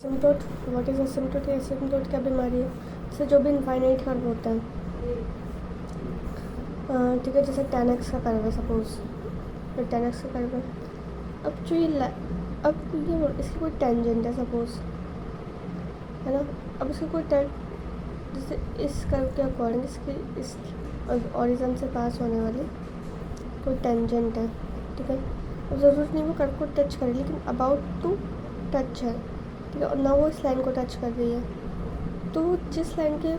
Asymptote, what is asymptote? Asymptote क्या बीमारी है? जैसे जो भी इनफाइनाइट कर्व होता है, ठीक है, जैसे 10x का कर्व है सपोज, तो 10x का कर्व है। अब जो ये इसकी कोई टेंजेंट है सपोज, है ना। अब इसकी कोई जैसे इस कर्व के अकॉर्डिंग इस ऑरिजिन से पास होने वाली कोई टेंजेंट है, ठीक है। अब ज़रूरत नहीं वो कर्व को टच करे, लेकिन अबाउट टू टच है, ठीक है, और ना वो इस लाइन को टच कर रही है। तो जिस लाइन के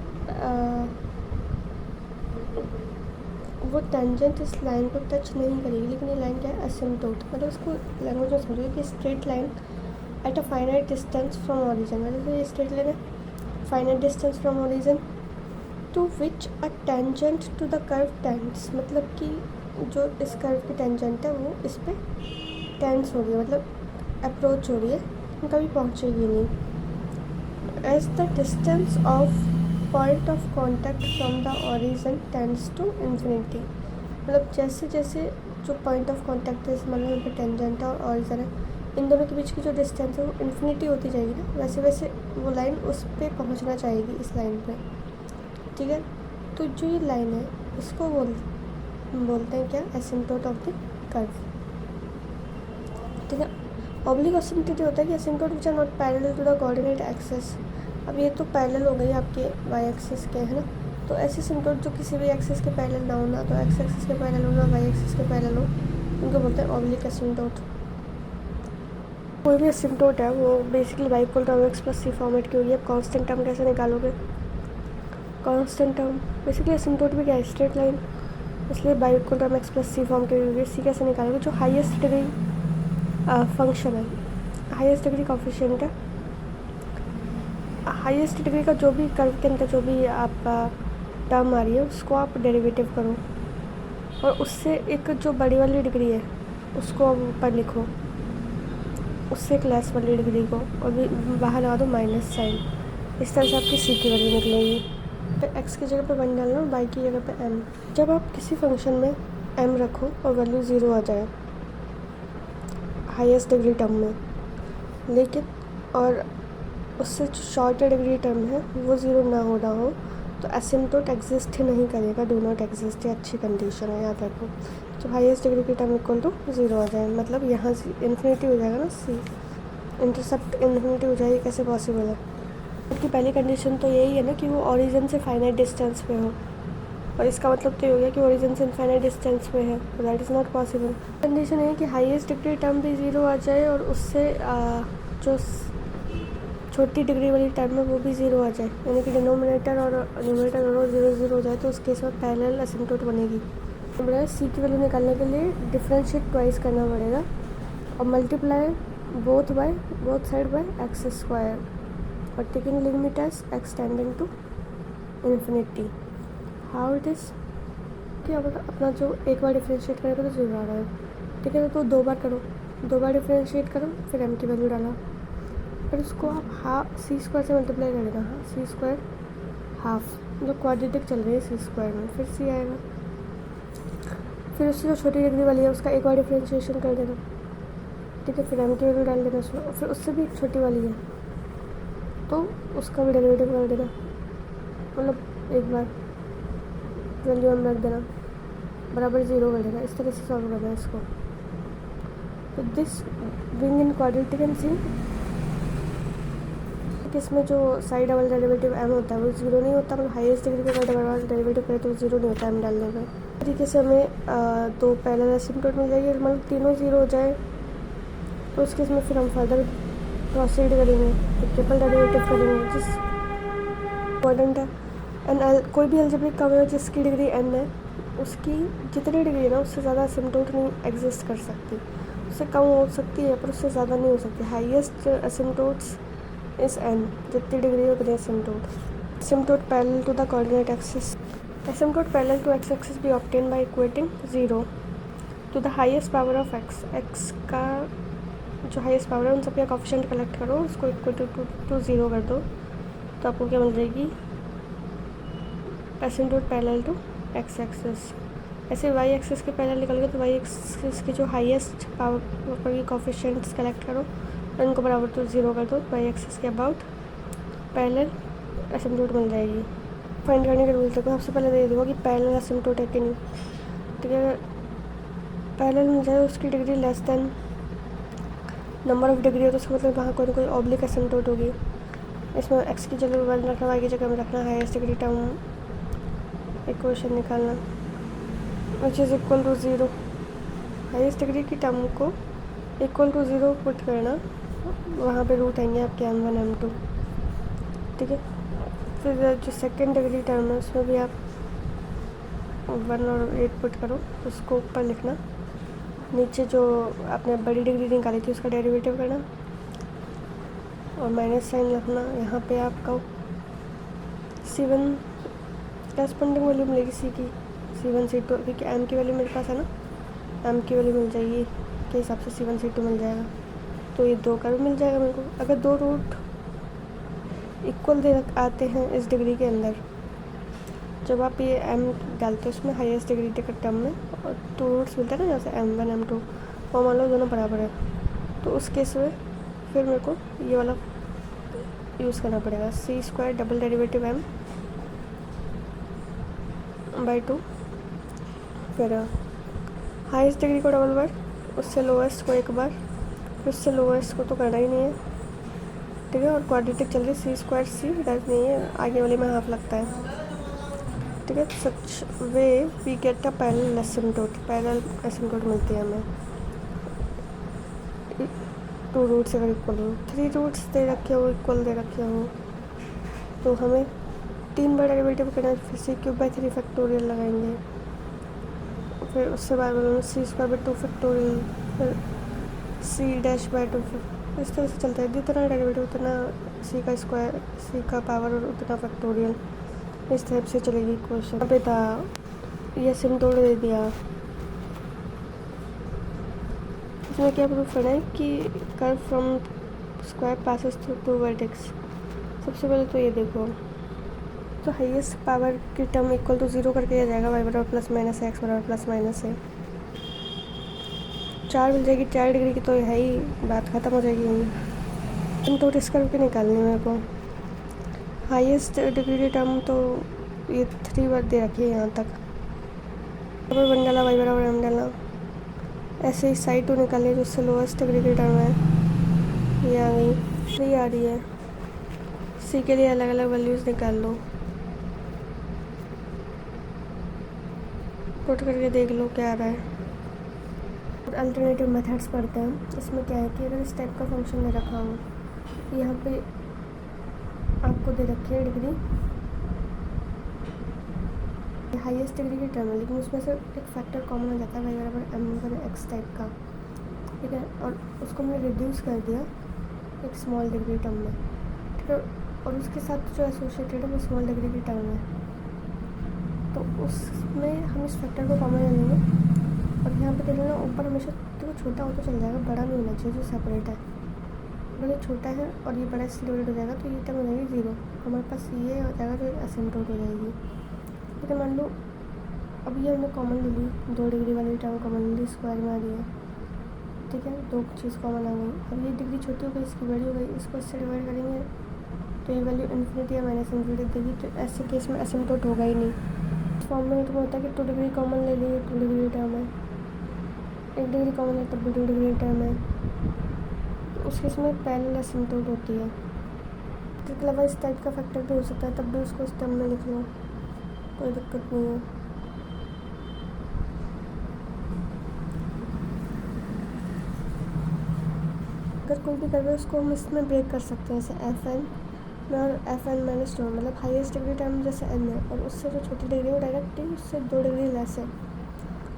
वो टेंजेंट इस लाइन को टच नहीं करेगी, लेकिन ये लाइन क्या है? एसिम्प्टोट। मतलब इसको लैंग्वेज में समझिए कि straight line at a finite distance from origin, मतलब ये स्ट्रेट लाइन है finite distance from origin to which a tangent to the curve tends, मतलब कि जो इस कर्व की टेंजेंट है वो इस पर टेंड्स हो रही है, मतलब अप्रोच हो रही है, कभी पहुँचेगी नहीं। As the distance of point of contact from the origin tends to infinity, मतलब जैसे जैसे जो पॉइंट ऑफ कॉन्टैक्ट है, मतलब यहाँ पे टेंजेंट है और ओरिजिन है, इन दोनों के बीच की जो डिस्टेंस है वो इन्फिनिटी होती जाएगी ना, वैसे वैसे वो लाइन उस पर पहुँचना चाहेगी, इस लाइन पे, ठीक है। तो जो ये लाइन है इसको बोलते हैं क्या? एसिम्प्टोट ऑफ द कर्व, ठीक है। ऑब्लिक एसिम्प्टोट होता है कि asymptote which are not parallel to the coordinate axis. अब ये तो पैरेलल हो गई आपके वाई एक्सिस के, है ना। तो ऐसे एसिम्प्टोट जो किसी भी एक्सिस के पैरेलल ना हो, ना तो एक्स एक्सिस के पैरेलल हो, ना वाई एक्सिस के पैरेलल हो, उनको बोलते हैं ऑब्लिक एसिम्प्टोट। कोई भी एसिम्प्टोट है वो basically Y equal to X plus C format की होगी। अब कांस्टेंट टर्म कैसे निकालोगे? कांस्टेंट टर्म बेसिकली एसिम्प्टोट भी क्या है? स्ट्रेट लाइन, इसलिए Y equal to X plus C form की होगी। सी कैसे निकालोगे? जो हाईएस्ट डिग्री फंक्शन है, हाईएस्ट डिग्री कोफिशिएंट है, हाईएस्ट डिग्री का जो भी कर्व के अंदर जो भी आपका टर्म आ रही है उसको आप डेरिवेटिव करो, और उससे एक जो बड़ी वाली डिग्री है उसको आप ऊपर लिखो, उससे एक लेस वाली डिग्री को, और भी बाहर लगा दो माइनस साइन। इस तरह से आपकी सी की वैल्यू निकलेगी। तो एक्स की जगह पे 1 डालना, वाई की जगह पे m। जब आप किसी फंक्शन में m रखो और वैल्यू 0 आ जाए हाईएस्ट डिग्री टर्म में, लेकिन और उससे जो शॉर्ट डिग्री टर्म है वो 0 ना हो रहा हो, तो एसिम्प्टोट एग्जिस्ट ही नहीं करेगा, डू नॉट एग्जिस्ट, ये अच्छी कंडीशन है, याद रखो। जब हाईएस्ट डिग्री की टर्म इक्वल टू 0 आ जाए, मतलब यहाँ से इन्फिनिटी हो जाएगा ना, सी इंटरसेप्ट इन्फिनिटी हो जाएगी, कैसे पॉसिबल है? की पहली कंडीशन तो यही है ना कि वो ओरिजिन से फाइनाइट डिस्टेंस पे हो, और इसका मतलब तो ये हो गया कि ओरिजिन से इनफाइनाइट डिस्टेंस पे है, तो that is not possible. Condition है कि हाईएस्ट डिग्री टर्म भी 0 आ जाए, और उससे जो छोटी डिग्री वाली टर्म है वो भी 0 आ जाए, यानी कि डिनोमिनेटर और न्यूमरेटर दोनों 0 हो जाए, तो उस केस में पैरेलल एसिम्प्टोट बनेगी। तो सी की वैल्यू निकालने के लिए डिफरेंशिएट ट्वाइस करना पड़ेगा, और multiply both side by x square, और taking limit as x tending to infinity. How it is कि अब अपना जो एक बार डिफरेंशिएट करेगा तो 0 आ रहा है, ठीक है। तो 2 बार करो, 2 बार डिफरेंशिएट करो, फिर m की वैल्यू डाला, फिर उसको आप सी स्क्वायर से मल्टीप्लाई कर देना, सी स्क्वायर हाफ, जो क्वाड्रेटिक चल रही है सी स्क्वायर में, फिर सी आएगा। फिर उससे जो छोटी डिग्री वाली है उसका एक बार डिफरेंशिएशन कर देना, ठीक है, फिर m की वैल्यू डाल देना उसमें, और फिर उससे भी एक छोटी वाली है तो उसका भी डेरिवेटिव कर देना, मतलब एक बार वैल्यू m रख देना, बराबर 0 कर देना। इस तरह से सॉल्व करना है इसको। तो this being in quadratic and C, इसमें जो साइड डबल डेरिवेटिव m होता है वो 0 नहीं होता, मतलब हाईएस्ट डिग्री का डबल डेरिवेटिव करें तो 0 नहीं होता m डालने में। इस तरीके से हमें 2 पैरेलल एसिम्प्टोट मिल जाएगी, मतलब तीनों 0 हो जाए, तो उसके इसमें फिर हम फर्दर प्रोसीड करेंगे, तो ट्रिपल डेरिवेटिव करेंगे, जिस इम्पॉर्टेंट है। एंड कोई भी अलजेब्रिक कर्व जिसकी डिग्री n है, उसकी जितनी डिग्री है ना उससे ज़्यादा एसिम्प्टोट नहीं एग्जिस्ट कर सकती, उससे कम हो सकती है पर उससे ज़्यादा नहीं हो सकती। हाईएस्ट एसिम्प्टोट्स इस n, जितनी डिग्री है उतनी asymptote. Asymptote parallel to the coordinate axis, asymptote parallel to x axis be obtain by equating 0 to the highest power of x। x का जो हाईएस्ट पावर है उन सबका कोफिशिएंट कलेक्ट करो, उसको इक्वल टू 0 कर दो, तो आपको क्या मिल जाएगी? Asymptote parallel to x axis. ऐसे वाई एक्सिस के पैरेलल निकल गए, तो वाई एक्सिस की जो हाईएस्ट पावर की कोफिशिएंट्स कलेक्ट करो, इनको बराबर तो 0 कर दो, बाई एक्सिस के अबाउट पैरेलल एसिम्पटोट मिल जाएगी। फाइंड करने के रूल देखो, सबसे पहले दे दूँगा कि पैरेलल एसिम्पटोट है कि नहीं। ठीक है, पैरेलल मिल जाए उसकी degree less than number of degree हो तो उसका मतलब वहाँ कोई ना कोई ऑब्लिक एसिम्पटोट होगी। इसमें एक्स की जगह 1 रखना, वाई की जगह में रखना, हाईएस्ट डिग्री टर्म इक्वेशन निकालना which is equal to 0। Highest degree की टर्म को इक्वल टू 0 पुट करना, वहाँ पे रूट आएंगे आपके m1 m2। ठीक है, फिर जो सेकेंड डिग्री टर्म है उसमें भी आप 1 और 8 पुट करो, उसको ऊपर लिखना। नीचे जो आपने बड़ी डिग्री निकाली थी उसका डेरिवेटिव करना और माइनस साइन रखना। यहाँ पे आपका C1 करस्पॉन्डिंग वैल्यू मिलेगी C की, C1 C2, क्योंकि M की वैल्यू मेरे पास है ना, M की वैल्यू मिल जाएगी के हिसाब से C1 C2 मिल जाएगा। तो ये 2 का भी मिल जाएगा मेरे को। अगर 2 रूट इक्वल दे आते हैं इस डिग्री के अंदर, जब आप ये M डालते हो उसमें हाईएस्ट डिग्री के टर्म में और 2 रूट्स मिलते हैं ना, जैसे m1 m2, और मान लो दोनों बराबर है, तो उस केस में फिर मेरे को ये वाला यूज़ करना पड़ेगा, c² double derivative m by 2। फिर हाईएस्ट डिग्री को डबल बार, उससे लोएस्ट को एक बार, फिर उससे लोएस्ट को तो करना ही नहीं है। ठीक है, और क्वाड्रेटिक चल रही c² c दैट नहीं है, आगे वाले में हाफ लगता है। ठीक है, such way we get a parallel asymptote, parallel asymptote मिलती है हमें 2 रूट्स अगर इक्वल हो। 3 रूट्स दे रखे हो, इक्वल दे रखे हो, तो हमें 3 बार डेरिवेटिव करना है। फिर c³ 3 फैक्टोरियल लगाएंगे, फिर उससे बाद में c² 2 फैक्टोरियल, फिर c'/2। इस तरह से चलता है, जितना डेरिवेटिव उतना c का स्क्वायर, c का पावर और उतना फैक्टोरियल, इस टाइप से चलेगी क्वेश्चन। अब था ये एसिम्पटोट दे दिया, इसमें क्या प्रूफ करना है कि curve from square passes through 2 vertex. सबसे पहले तो ये देखो, तो हाईएस्ट पावर की टर्म इक्वल टू 0 करके आ जाएगा, y बराबर प्लस माइनस है, x बराबर प्लस माइनस है, 4 मिल जाएगी। 4 डिग्री की तो है ही, बात ख़त्म हो जाएगी यहीं। तो इस कर्व की निकालनी है मेरे को। हाईएस्ट डिग्री की टर्म तो ये 3 बार दे रखी है यहाँ तक, बराबर 1 डाला, y बराबर m डाला। ऐसे ही साइड 2 निकालिए, जो उससे लोएस्ट डिग्री की टर्म है, ये आ गई, 3 आ रही है। c के लिए अलग अलग वैल्यूज़ निकाल लो, पुट करके देख लो क्या आ रहा है। अल्टरनेटिव मेथड्स पढ़ते हैं। इसमें क्या है कि अगर इस टाइप का फंक्शन दे रखा हो, यहाँ पे आपको दे रखी है डिग्री, हाईएस्ट डिग्री की टर्म है, लेकिन उसमें से एक फैक्टर कॉमन हो जाता है, y बराबर m/x टाइप का। ठीक है, और उसको मैंने रिड्यूस कर दिया एक स्मॉल डिग्री टर्म में। ठीक है, और उसके साथ जो एसोसिएटेड है वो स्मॉल डिग्री की टर्म है, तो उसमें हम इस फैक्टर को कॉमन ले लेंगे। और यहाँ पे देख लेना, ऊपर हमेशा तो छोटा हो तो चल जाएगा, बड़ा नहीं होना चाहिए जो सेपरेट है। अगर ये छोटा है और ये बड़ा इससे डिवाइड हो जाएगा तो ये टर्म हो जाएगी 0, हमारे पास ये हो जाएगा, तो एसिम्पटोट हो जाएगी। ठीक है, मान लो अब ये हमने कॉमन ले ली, 2 डिग्री वाली टर्म कॉमन ले ली, स्क्वायर में आ रही है। ठीक है, 2 चीज़ कॉमन आ गई। अब ये डिग्री छोटी हो गई, इसकी बड़ी हो गई, इसको इससे डिवाइड करेंगे तो ये वैल्यू इन्फिनिटी या माइनस इन्फिनिटी देगी, तो ऐसे केस में एसिम्पटोट होगा ही नहीं। इस फॉर्म में तो होता है कि 2 डिग्री कॉमन ले ली, 2 डिग्री टर्म है, 1 डिग्री कॉमन है तब भी 2 डिग्री टर्म है, तो उस केस में पैरेलल एसिम्पटोट होती है। इसके अलावा इस टाइप का फैक्टर भी हो सकता है, तब भी उसको इस टर्म में लिख लो, कोई दिक्कत नहीं है। अगर कोई भी कर रहे हो उसको हम इसमें ब्रेक कर सकते हैं, जैसे fn में और fn-2, मतलब हाईएस्ट डिग्री टर्म जैसे n है और उससे जो छोटी डिग्री है वो डायरेक्टली उससे 2 डिग्री लेस है,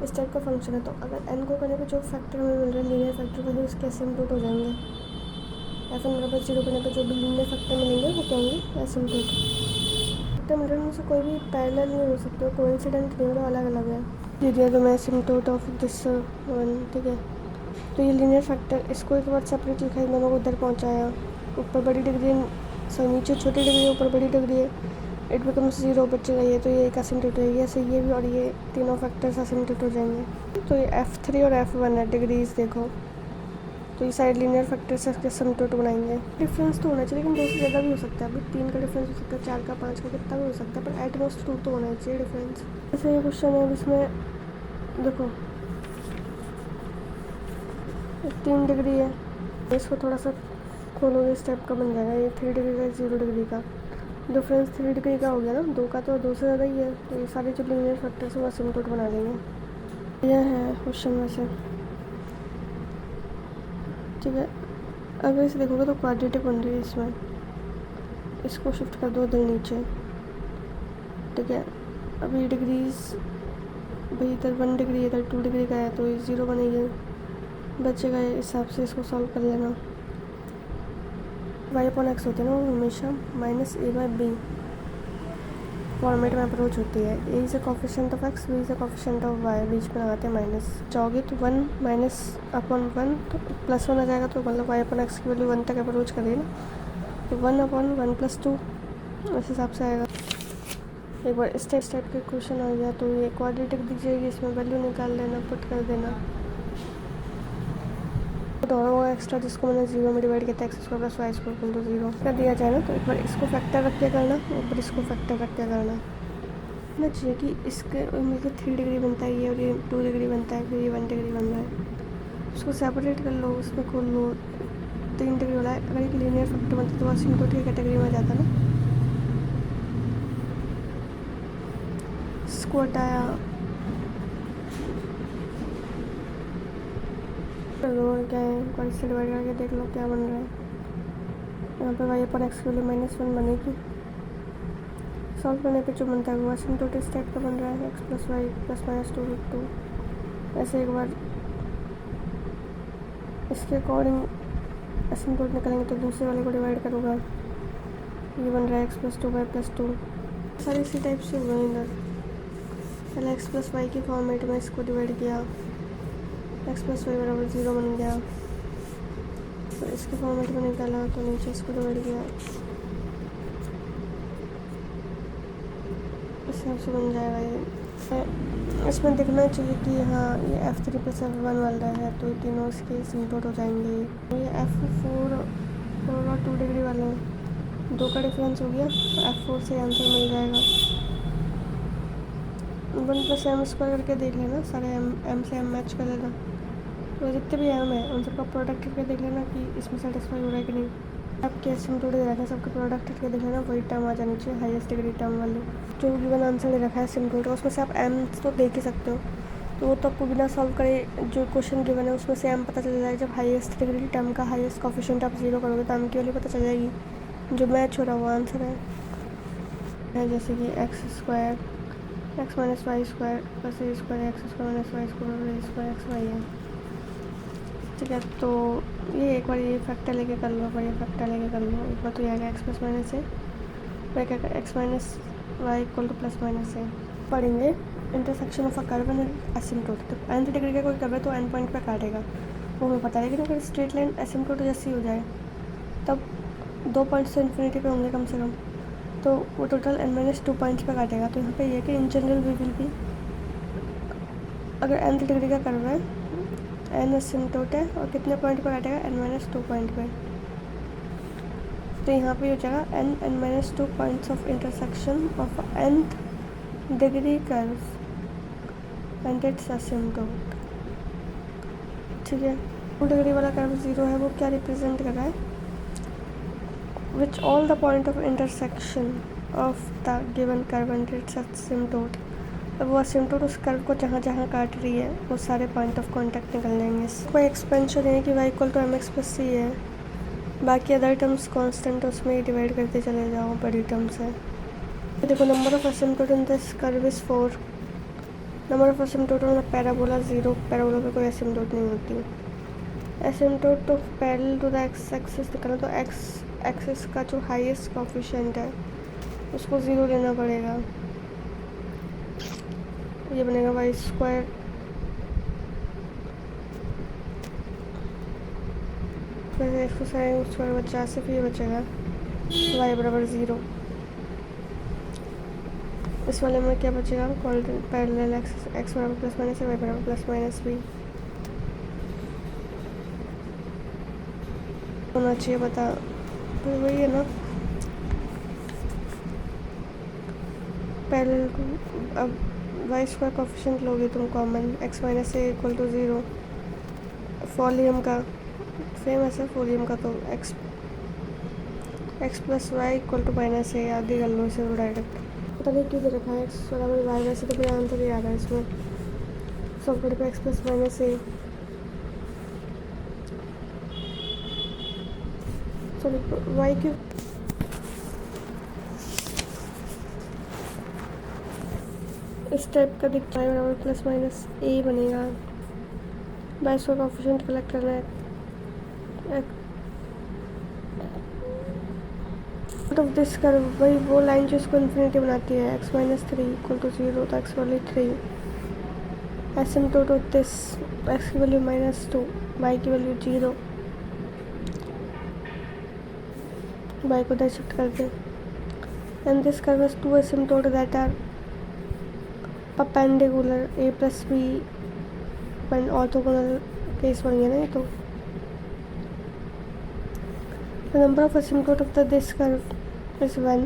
इस टाइप का फंक्शन है। तो अगर n को करने पे जो फैक्टर हमें मिल रहा है लीनियर फैक्टर, वही उसके एसिम्पटोट हो जाएंगे। fn बराबर 0 करने पे जो भी लीनियर फैक्टर मिलेंगे वो क्या होंगे, एसिम्पटोट। फैक्टर मिल रहे हैं उनसे कोई भी पैरेलल नहीं हो सकते, कोइंसिडेंट नहीं हो, अलग अलग है। दे दिया तो मैं एसिम्पटोट ऑफ दिस वन। ठीक है, तो ये लीनियर फैक्टर, इसको एक बार सेपरेट लिखा है, दोनों को उधर पहुँचाया, ऊपर बड़ी डिग्री, सॉरी नीचे छोटी डिग्री है, ऊपर बड़ी डिग्री है, इट बिकम्स 0 बच गई है, तो ये एक एसिम्पटोट हो जाएगी। ऐसे ये भी, और ये तीनों फैक्टर्स एसिम्पटोट हो जाएंगे। तो ये f3 और f1 है डिग्रीज देखो, तो ये सारे लीनियर फैक्टर से एसिम्प्टोट बनाएंगे। डिफरेंस तो होना चाहिए, लेकिन 2 से ज़्यादा भी हो सकता है। अभी 3 का डिफरेंस हो सकता है, 4 का, 5 का, कितना भी हो सकता है, पर एट मोस्ट 2 तो होना चाहिए डिफरेंस। जैसे ये क्वेश्चन है जिसमें देखो 3 डिग्री है, इसको थोड़ा सा खोलोगे इस टाइप का बन जाएगा। ये 3 डिग्री का 0 डिग्री का डिफरेंस 3 डिग्री का हो गया ना, 2 का तो 2 से ज़्यादा ही है। तो ये सारे जो लीनियर फैक्टर्स हैं वो एसिम्प्टोट बना देंगे। यह है क्वेश्चन में से, ठीक है। अगर इसे देखोगे तो क्वाड्रेटिक बन रही है इसमें, इसको शिफ्ट कर दो इधर नीचे, ठीक है। अभी डिग्रीज भाई इधर 1 डिग्री इधर 2 डिग्री का है, तो ये 0 बनेगी, बचेगा। इस हिसाब से इसको सॉल्व कर लेना। y/x होते हैं ना वो हमेशा -a/b फॉर्मेट में अप्रोच होती है। a is a coefficient of x, b is a coefficient of y, बीच में लगाते हैं माइनस। चाहोगे तो 1 -1 तो +1 आ जाएगा, तो मतलब y/x की वैल्यू 1 तक अप्रोच करेगी ना, तो 1/1 + 2 इस हिसाब से आएगा। एक बार इस टाइप के क्वेश्चन आ गया तो ये क्वाड्रेटिक दिख जाएगी, इसमें वैल्यू निकाल लेना, पुट कर देना। तो होगा एक्स्ट्रा जिसको मैंने 0 में डिवाइड किया था, x² + y² तो 0 कर दिया जाए ना। तो एक बार इसको फैक्टर रख के करना, एक बार इसको फैक्टर रख के करना ना चाहिए कि इसके मतलब 3 डिग्री बनता है ये, और ये 2 डिग्री बनता है, फिर ये 1 डिग्री बन रहा है। उसको सेपरेट कर लो, उसमें खोल लो 3 डिग्री वाला है। अगर एक लीनियर फैक्टर बनता तो एसिम्प्टोट की कैटेगरी में जाता ना। इसको हटाया, चलो क्या है, एक बार इससे डिवाइड करके देख लो क्या बन रहा है। यहाँ पे y/x की वैल्यू -1 बनेगी। सॉल्व करने पे जो बनता है वो एसिम्प्टोट इस टाइप का बन रहा है, x + y ± 2√2। ऐसे एक बार इसके अकॉर्डिंग एसिम्प्टोट निकलेंगे तो दूसरे वाले को डिवाइड करूँगा, ये बन रहा है x + 2y + 2। सारे इसी टाइप से हुए इधर। पहले x + y के फॉर्मेट में इसको डिवाइड किया, x + y = 0 बन गया। तो इसके फॉर्मेट में निकाला तो नीचे इसको डिवाइड किया, इस हिसाब से बन जाएगा। ये इसमें दिखना चाहिए कि हाँ ये F3 + F1 वाला है, तो ये तीनों इसके एसिम्प्टोट हो जाएंगे। ये F4 और 2 डिग्री वाला है, 2 का डिफरेंस हो गया, तो F4 से आंसर मिल जाएगा। 1 + m² करके देख लेना, सारे m से m मैच कर लेना, तो जितने भी m है उन सबका प्रोडक्ट करके देख लेना कि इसमें सेटिस्फाई हो रहा है कि नहीं। आपके एसिम्प्टोट दे रखा है, सबके प्रोडक्ट करके देख लेना, वही टर्म आ जानी चाहिए हाईएस्ट डिग्री टर्म वाली। जो गिवन आंसर दे रखा है एसिम्प्टोट का, उसमें से आप m तो देख ही सकते हो, तो वो तो आपको बिना सॉल्व करे जो क्वेश्चन गिवन है उसमें से m पता चल जाएगा। जब हाईएस्ट डिग्री टर्म का हाईएस्ट कोफिशिएंट आप 0 करोगे तो m की वैल्यू पता चल जाएगी, जो मैच हो रहा है वो आंसर है। जैसे कि x² x - y² + a² x² - y² xy है, ठीक है। तो ये एक बार ये फैक्टर लेके कर लो, एक बार ये फैक्टर लेके कर लो। एक बार तो ये आएगा x + -a, फिर क्या x - y = +-a। पढ़ेंगे intersection of a curve and asymptote. तो nth डिग्री का कोई कर्व है तो n पॉइंट पे काटेगा, वो हमें पता है। लेकिन अगर स्ट्रेट लाइन एसिम्प्टोट जैसी हो जाए तब 2 पॉइंट्स तो इन्फिनिटी पे होंगे कम से कम, तो वो टोटल n-2 पॉइंट्स पे काटेगा। तो यहाँ पे ये कि in general we will be, अगर nth डिग्री का कर्व है, n एसिम्प्टोट है और कितने पॉइंट पे काटेगा, n-2 पॉइंट पे। तो यहाँ पे हो जाएगा n-2 points of intersection of nth degree curve and it's asymptote, ठीक है। 2 डिग्री वाला कर्व 0 है, वो क्या रिप्रेजेंट कर रहा है, which all the point of intersection of the given curve and it's asymptote. अब वो एसिम्प्टोट उस कर्व को जहाँ जहाँ काट रही है वो सारे पॉइंट ऑफ कांटेक्ट निकल जाएंगे। कोई एक्सपेंशन है कि y = mx + c है, बाकी अदर टर्म्स कांस्टेंट, उसमें ही डिवाइड करते चले जाओ बड़ी टर्म्स है। देखो number of asymptote in this curve is 4। Number of asymptote on parabola 0, parabola पे कोई एसिम्प्टोट नहीं होती। एसिम्प्टोट तो parallel to the x axis निकालना, तो x एक्सिस का जो हाईएस्ट कोफिशिएंट है उसको 0 लेना पड़ेगा, ये बनेगा y²। फिर इसको साइन स्क्वायर बचा, सिर्फ ये बचेगा y = 0। इस वाले में क्या बचेगा, parallel x = +-a, y = +-b। होना चाहिए बता, तो वही है ना। पहले अब वाई स्क्वायर कोफिशिएंट लोगे तुम common, x minus a equal to 0। Folium का सेम ऐसा, फॉलियम का तो x plus y equal to minus a, याद ही कर लो इसे तो डायरेक्ट। पता नहीं क्यों दे रखा है एक्स बराबर वाई, वैसे तो मेरा आंसर ही आ रहा है इसमें। सॉफ्टवेयर पे एक्स प्लस माइनस ए, सॉरी वाई क्यों, इस टाइप का दिखता है बराबर प्लस माइनस ए बनेगा। बाई स्क्वायर कोफिशिएंट कलेक्ट करना है। ऑफ दिस कर्व वही वो लाइन जो इसको इन्फिनिटी बनाती है, एक्स माइनस 3 इक्वल टू 0, तो x value 3, asymptote of this, x की वैल्यू -2, वाई की वैल्यू 0, वाई को इधर शिफ्ट कर दे। And this curve has two asymptote that are perpendicular, a plus b orthogonal case बन गया ना ये तो। The number of asymptote of this curve is 1.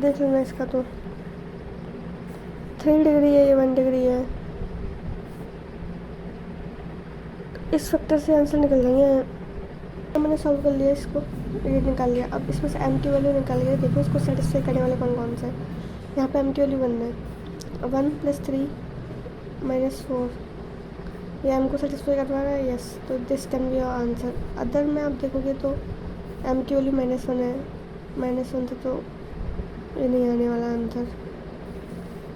देख लेना इसका तो 3 डिग्री है, ये 1 डिग्री है। इस फैक्टर से आंसर निकल जाएंगे। तो मैंने सॉल्व कर लिया इसको, ये निकाल लिया। अब इसमें से एम की वैल्यू निकाल लिया। देखो इसको सेटिस्फाई करने वाले कौन कौन से हैं। यहाँ पे एम की वैल्यू 1 है, 1 + 3 - 4, ये एम को सेटिस्फाई करवा रहा है, यस। तो this can be your answer. Other में आप देखोगे तो एम की वैल्यू -1 है, -1 से तो ये नहीं आने वाला आंसर।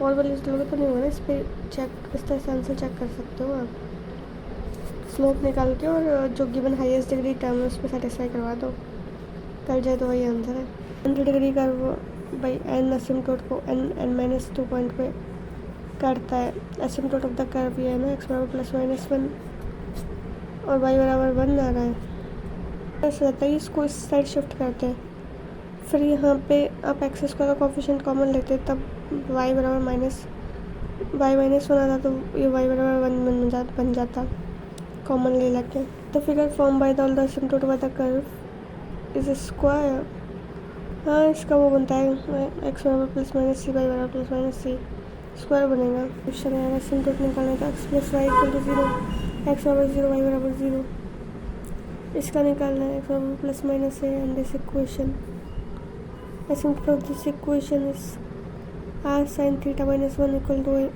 और वैल्यूज लोगे तो नहीं होगा ना, इस पर चेक, इस तरह से आंसर चेक कर सकते हो आप। स्लोप निकाल के और जो गिवन हाईएस्ट डिग्री टर्म है उस पर सेटिस्फाई करवा दो, कर जाए तो वही आंसर है। 100 डिग्री कर्व बाई एन एसिम्पटोट को n-2 पॉइंट पे काटता है। एसिम्पटोट ऑफ द कर्व ये है ना, एक्स बराबर +-1 और वाई बराबर 1 आ रहा है। ऐसा रहता है, इसको इस साइड शिफ्ट करते हैं, फिर यहाँ पे आप एक्स स्क्वायर का कोफिशिएंट कॉमन लेते तब वाई बराबर -1 आता, तो ये वाई बराबर 1 बन जाता कॉमन ले लेके। The figure form by the all the asymptote by the curve is square. हाँ, इसका वो बनता है एक्स बराबर +-c, वाई बराबर +-c, स्क्वायर बनेगा। क्वेश्चन है एसिम्पटोट निकालने का, x plus y equal to 0, x बराबर 0, वाई बराबर 0, इसका निकालना है एक्स बराबर +-a and this equation. Asymptote of this equation is r sin θ -1 equal to a।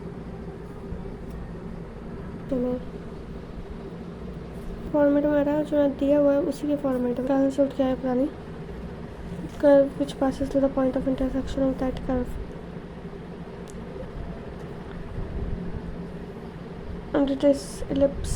चलो फॉर्मेट में आ रहा है, जो दिया हुआ है उसी के फॉर्मेट में। ट्रांसलेट क्या है पुरानी, curve which passes to the point of intersection of that curve and it is ellipse